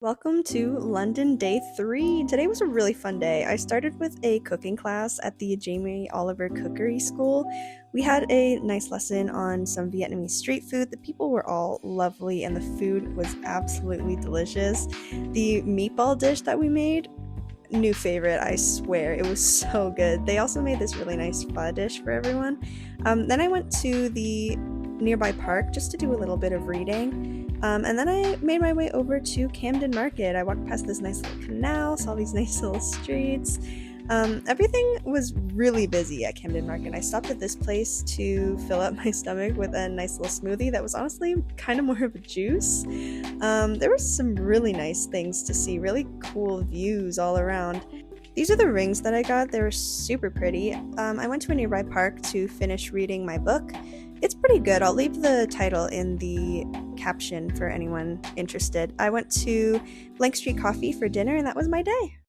Welcome to London Day 3. Today was a really fun day. I started with a cooking class at the Jamie Oliver Cookery School. We had a nice lesson on some Vietnamese street food. The people were all lovely and the food was absolutely delicious. The meatball dish that we made, new favorite, I swear. It was so good. They also made this really nice pho dish for everyone. Then I went to the nearby park just to do a little bit of reading. And then I made my way over to Camden Market. I walked past this nice little canal, saw these nice little streets. Everything was really busy at Camden Market. I stopped at this place to fill up my stomach with a nice little smoothie that was honestly kind of more of a juice. There were some really nice things to see, really cool views all around. These are the rings that I got. They were super pretty. I went to a nearby park to finish reading my book. It's pretty good. I'll leave the title in the caption for anyone interested. I went to Blank Street Coffee for dinner, and that was my day.